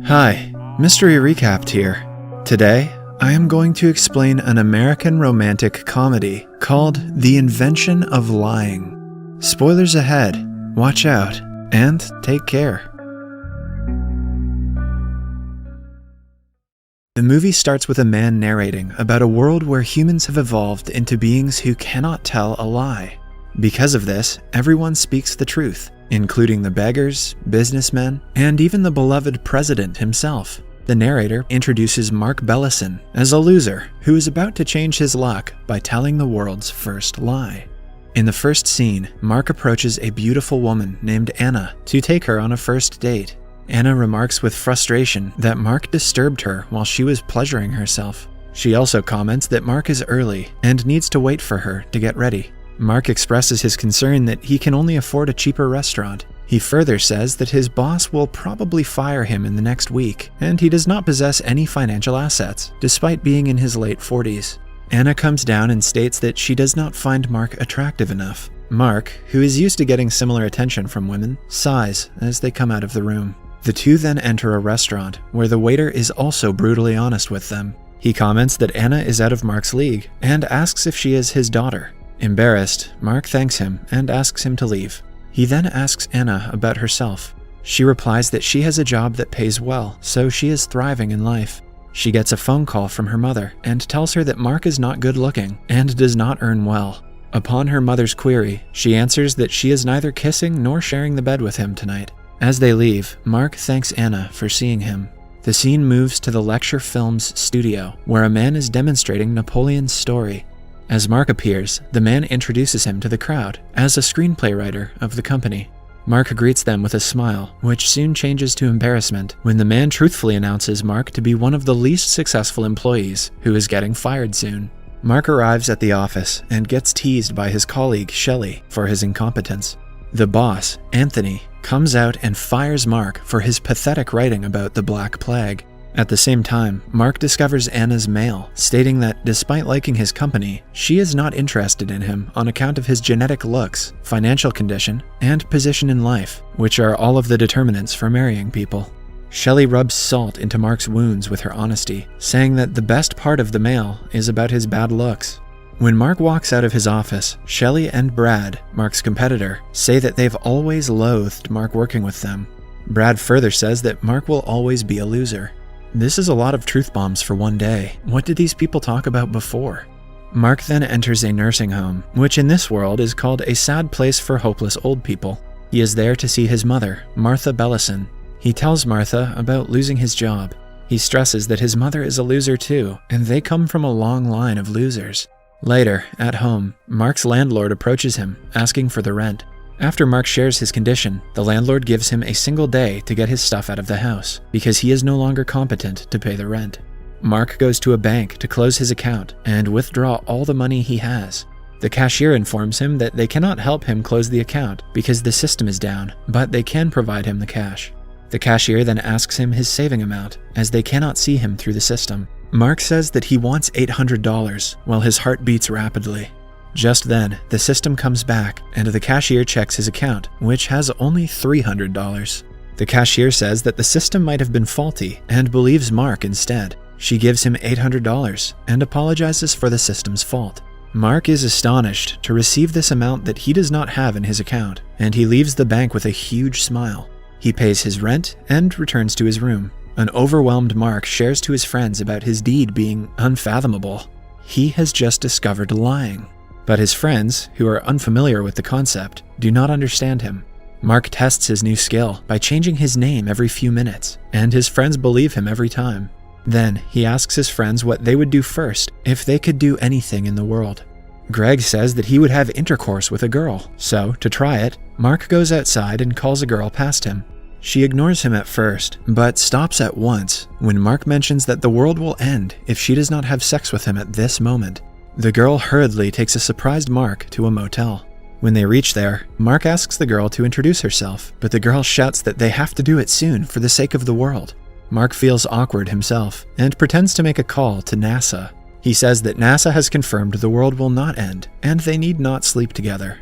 Hi, Mystery Recapped here. Today, I am going to explain an American romantic comedy called The Invention of Lying. Spoilers ahead, watch out, and take care. The movie starts with a man narrating about a world where humans have evolved into beings who cannot tell a lie. Because of this, everyone speaks the truth, including the beggars, businessmen, and even the beloved president himself. The narrator introduces Mark Bellison as a loser who is about to change his luck by telling the world's first lie. In the first scene, Mark approaches a beautiful woman named Anna to take her on a first date. Anna remarks with frustration that Mark disturbed her while she was pleasuring herself. She also comments that Mark is early and needs to wait for her to get ready. Mark expresses his concern that he can only afford a cheaper restaurant. He further says that his boss will probably fire him in the next week, and he does not possess any financial assets, despite being in his late 40s. Anna comes down and states that she does not find Mark attractive enough. Mark, who is used to getting similar attention from women, sighs as they come out of the room. The two then enter a restaurant, where the waiter is also brutally honest with them. He comments that Anna is out of Mark's league, and asks if she is his daughter. Embarrassed, Mark thanks him and asks him to leave. He then asks Anna about herself. She replies that she has a job that pays well, so she is thriving in life. She gets a phone call from her mother and tells her that Mark is not good looking and does not earn well. Upon her mother's query, she answers that she is neither kissing nor sharing the bed with him tonight. As they leave, Mark thanks Anna for seeing him. The scene moves to the Lecture Films studio, where a man is demonstrating Napoleon's story. As Mark appears, the man introduces him to the crowd as a screenplay writer of the company. Mark greets them with a smile, which soon changes to embarrassment when the man truthfully announces Mark to be one of the least successful employees who is getting fired soon. Mark arrives at the office and gets teased by his colleague Shelley for his incompetence. The boss, Anthony, comes out and fires Mark for his pathetic writing about the Black Plague. At the same time, Mark discovers Anna's mail, stating that despite liking his company, she is not interested in him on account of his genetic looks, financial condition, and position in life, which are all of the determinants for marrying people. Shelley rubs salt into Mark's wounds with her honesty, saying that the best part of the mail is about his bad looks. When Mark walks out of his office, Shelley and Brad, Mark's competitor, say that they've always loathed Mark working with them. Brad further says that Mark will always be a loser. This is a lot of truth bombs for one day. What did these people talk about before? Mark then enters a nursing home, which in this world is called a sad place for hopeless old people. He is there to see his mother, Martha Bellison. He tells Martha about losing his job. He stresses that his mother is a loser too, and they come from a long line of losers. Later, at home, Mark's landlord approaches him, asking for the rent. After Mark shares his condition, the landlord gives him a single day to get his stuff out of the house, because he is no longer competent to pay the rent. Mark goes to a bank to close his account and withdraw all the money he has. The cashier informs him that they cannot help him close the account because the system is down, but they can provide him the cash. The cashier then asks him his saving amount, as they cannot see him through the system. Mark says that he wants $800, while his heart beats rapidly. Just then, the system comes back, and the cashier checks his account, which has only $300. The cashier says that the system might have been faulty, and believes Mark instead. She gives him $800, and apologizes for the system's fault. Mark is astonished to receive this amount that he does not have in his account, and he leaves the bank with a huge smile. He pays his rent, and returns to his room. An overwhelmed Mark shares to his friends about his deed being unfathomable. He has just discovered lying. But his friends, who are unfamiliar with the concept, do not understand him. Mark tests his new skill by changing his name every few minutes, and his friends believe him every time. Then, he asks his friends what they would do first if they could do anything in the world. Greg says that he would have intercourse with a girl, so, to try it, Mark goes outside and calls a girl past him. She ignores him at first, but stops at once when Mark mentions that the world will end if she does not have sex with him at this moment. The girl hurriedly takes a surprised Mark to a motel. When they reach there, Mark asks the girl to introduce herself, but the girl shouts that they have to do it soon for the sake of the world. Mark feels awkward himself and pretends to make a call to NASA. He says that NASA has confirmed the world will not end and they need not sleep together.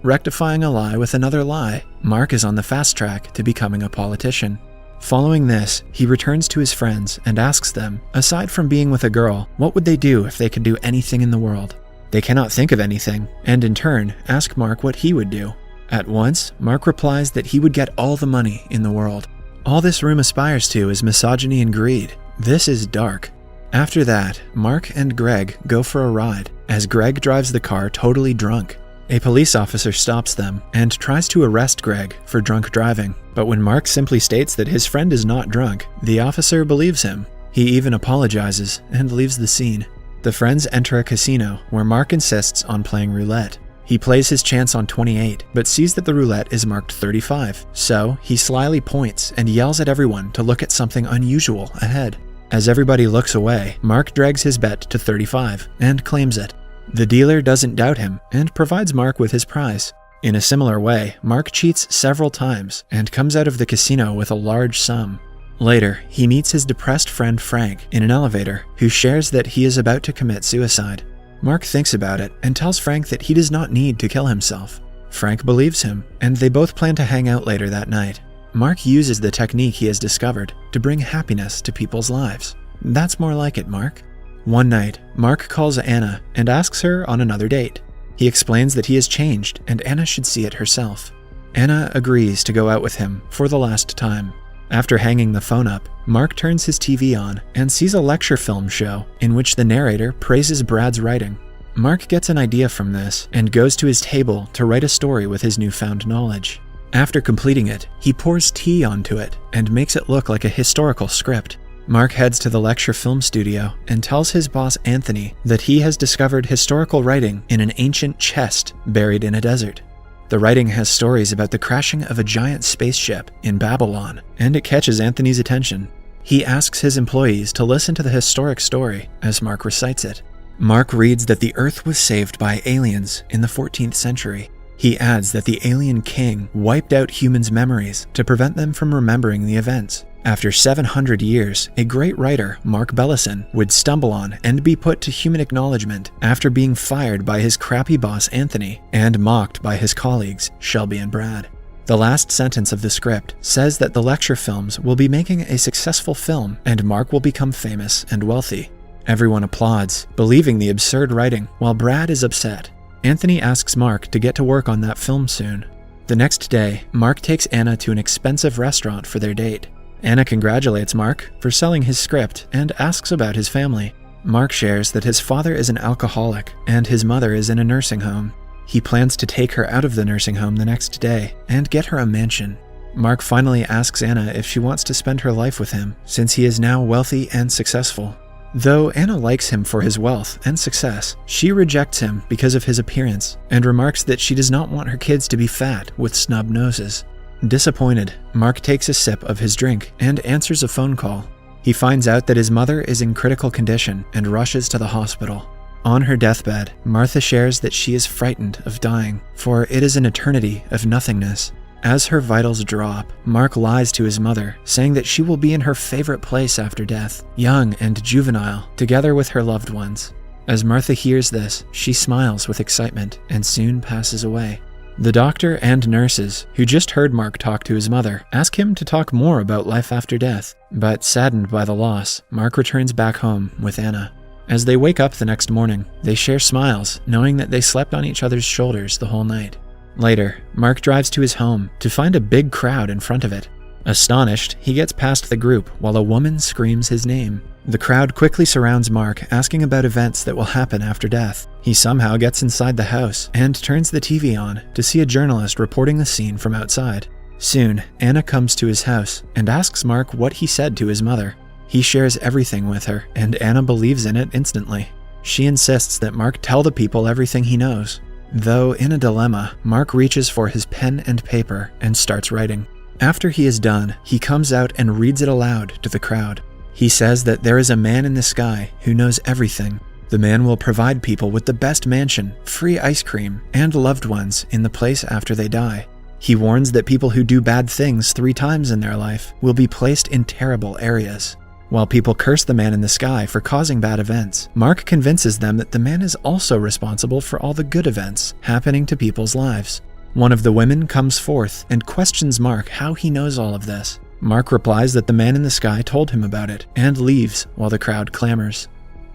Rectifying a lie with another lie, Mark is on the fast track to becoming a politician. Following this, he returns to his friends and asks them, aside from being with a girl, what would they do if they could do anything in the world? They cannot think of anything, and in turn, ask Mark what he would do. At once, Mark replies that he would get all the money in the world. All this room aspires to is misogyny and greed. This is dark. After that, Mark and Greg go for a ride, as Greg drives the car totally drunk. A police officer stops them and tries to arrest Greg for drunk driving, but when Mark simply states that his friend is not drunk, the officer believes him. He even apologizes and leaves the scene. The friends enter a casino where Mark insists on playing roulette. He plays his chance on 28, but sees that the roulette is marked 35, so he slyly points and yells at everyone to look at something unusual ahead. As everybody looks away, Mark drags his bet to 35 and claims it. The dealer doesn't doubt him and provides Mark with his prize. In a similar way, Mark cheats several times and comes out of the casino with a large sum. Later, he meets his depressed friend Frank in an elevator, who shares that he is about to commit suicide. Mark thinks about it and tells Frank that he does not need to kill himself. Frank believes him, and they both plan to hang out later that night. Mark uses the technique he has discovered to bring happiness to people's lives. That's more like it, Mark. One night, Mark calls Anna and asks her on another date. He explains that he has changed and Anna should see it herself. Anna agrees to go out with him for the last time. After hanging the phone up, Mark turns his TV on and sees a lecture film show in which the narrator praises Brad's writing. Mark gets an idea from this and goes to his table to write a story with his newfound knowledge. After completing it, he pours tea onto it and makes it look like a historical script. Mark heads to the lecture film studio and tells his boss Anthony that he has discovered historical writing in an ancient chest buried in a desert. The writing has stories about the crashing of a giant spaceship in Babylon, and it catches Anthony's attention. He asks his employees to listen to the historic story as Mark recites it. Mark reads that the Earth was saved by aliens in the 14th century. He adds that the alien king wiped out humans' memories to prevent them from remembering the events. After 700 years, a great writer, Mark Bellison, would stumble on and be put to human acknowledgement after being fired by his crappy boss Anthony and mocked by his colleagues Shelby and Brad. The last sentence of the script says that the lecture films will be making a successful film and Mark will become famous and wealthy. Everyone applauds, believing the absurd writing, while Brad is upset. Anthony asks Mark to get to work on that film soon. The next day, Mark takes Anna to an expensive restaurant for their date. Anna congratulates Mark for selling his script and asks about his family. Mark shares that his father is an alcoholic and his mother is in a nursing home. He plans to take her out of the nursing home the next day and get her a mansion. Mark finally asks Anna if she wants to spend her life with him, since he is now wealthy and successful. Though Anna likes him for his wealth and success, she rejects him because of his appearance and remarks that she does not want her kids to be fat with snub noses. Disappointed, Mark takes a sip of his drink and answers a phone call. He finds out that his mother is in critical condition and rushes to the hospital. On her deathbed, Martha shares that she is frightened of dying, for it is an eternity of nothingness. As her vitals drop, Mark lies to his mother, saying that she will be in her favorite place after death, young and juvenile, together with her loved ones. As Martha hears this, she smiles with excitement and soon passes away. The doctor and nurses, who just heard Mark talk to his mother, ask him to talk more about life after death, but saddened by the loss, Mark returns back home with Anna. As they wake up the next morning, they share smiles, knowing that they slept on each other's shoulders the whole night. Later, Mark drives to his home to find a big crowd in front of it. Astonished, he gets past the group while a woman screams his name. The crowd quickly surrounds Mark, asking about events that will happen after death. He somehow gets inside the house and turns the TV on to see a journalist reporting the scene from outside. Soon, Anna comes to his house and asks Mark what he said to his mother. He shares everything with her, and Anna believes in it instantly. She insists that Mark tell the people everything he knows. Though in a dilemma, Mark reaches for his pen and paper and starts writing. After he is done, he comes out and reads it aloud to the crowd. He says that there is a man in the sky who knows everything. The man will provide people with the best mansion, free ice cream, and loved ones in the place after they die. He warns that people who do bad things 3 times in their life will be placed in terrible areas. While people curse the man in the sky for causing bad events, Mark convinces them that the man is also responsible for all the good events happening to people's lives. One of the women comes forth and questions Mark how he knows all of this. Mark replies that the man in the sky told him about it and leaves while the crowd clamors.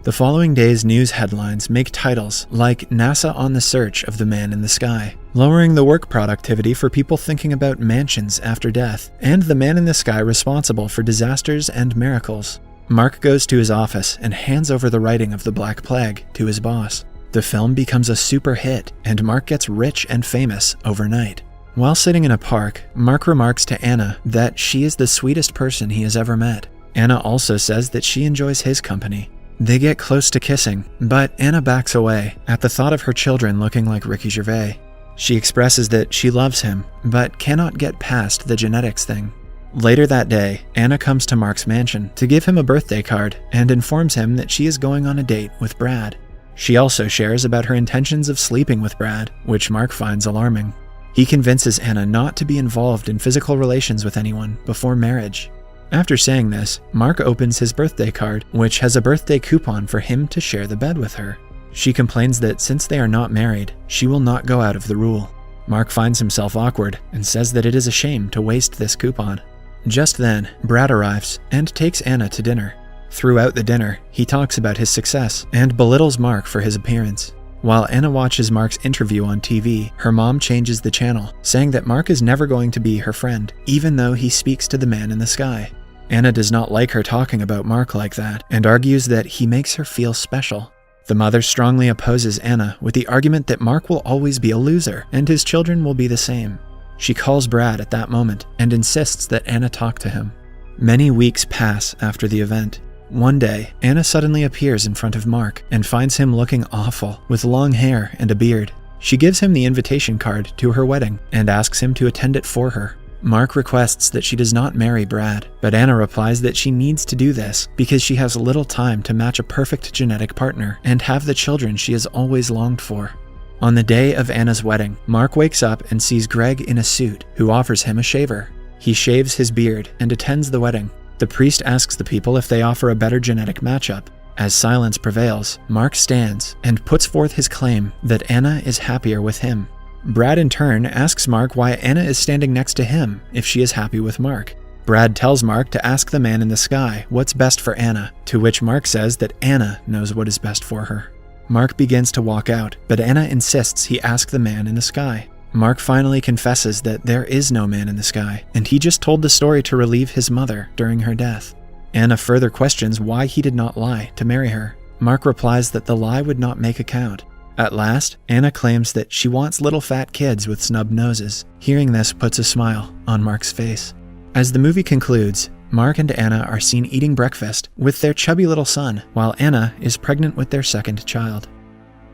The following day's news headlines make titles like NASA on the search of the man in the sky, lowering the work productivity for people thinking about mansions after death, and the man in the sky responsible for disasters and miracles. Mark goes to his office and hands over the writing of the Black Plague to his boss. The film becomes a super hit, and Mark gets rich and famous overnight. While sitting in a park, Mark remarks to Anna that she is the sweetest person he has ever met. Anna also says that she enjoys his company. They get close to kissing, but Anna backs away at the thought of her children looking like Ricky Gervais. She expresses that she loves him, but cannot get past the genetics thing. Later that day, Anna comes to Mark's mansion to give him a birthday card and informs him that she is going on a date with Brad. She also shares about her intentions of sleeping with Brad, which Mark finds alarming. He convinces Anna not to be involved in physical relations with anyone before marriage. After saying this, Mark opens his birthday card, which has a birthday coupon for him to share the bed with her. She complains that since they are not married, she will not go out of the rule. Mark finds himself awkward and says that it is a shame to waste this coupon. Just then, Brad arrives and takes Anna to dinner. Throughout the dinner, he talks about his success and belittles Mark for his appearance. While Anna watches Mark's interview on TV, her mom changes the channel, saying that Mark is never going to be her friend, even though he speaks to the man in the sky. Anna does not like her talking about Mark like that and argues that he makes her feel special. The mother strongly opposes Anna with the argument that Mark will always be a loser and his children will be the same. She calls Brad at that moment and insists that Anna talk to him. Many weeks pass after the event. One day, Anna suddenly appears in front of Mark and finds him looking awful with long hair and a beard. She gives him the invitation card to her wedding and asks him to attend it for her. Mark requests that she does not marry Brad, but Anna replies that she needs to do this because she has little time to match a perfect genetic partner and have the children she has always longed for. On the day of Anna's wedding, Mark wakes up and sees Greg in a suit, who offers him a shaver. He shaves his beard and attends the wedding. The priest asks the people if they offer a better genetic matchup. As silence prevails, Mark stands and puts forth his claim that Anna is happier with him. Brad in turn asks Mark why Anna is standing next to him if she is happy with Mark. Brad tells Mark to ask the man in the sky what's best for Anna, to which Mark says that Anna knows what is best for her. Mark begins to walk out, but Anna insists he ask the man in the sky. Mark finally confesses that there is no man in the sky, and he just told the story to relieve his mother during her death. Anna further questions why he did not lie to marry her. Mark replies that the lie would not make a count. At last, Anna claims that she wants little fat kids with snub noses. Hearing this puts a smile on Mark's face. As the movie concludes, Mark and Anna are seen eating breakfast with their chubby little son, while Anna is pregnant with their second child.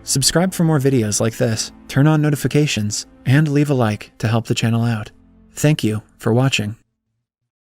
Subscribe for more videos like this, turn on notifications, and leave a like to help the channel out. Thank you for watching.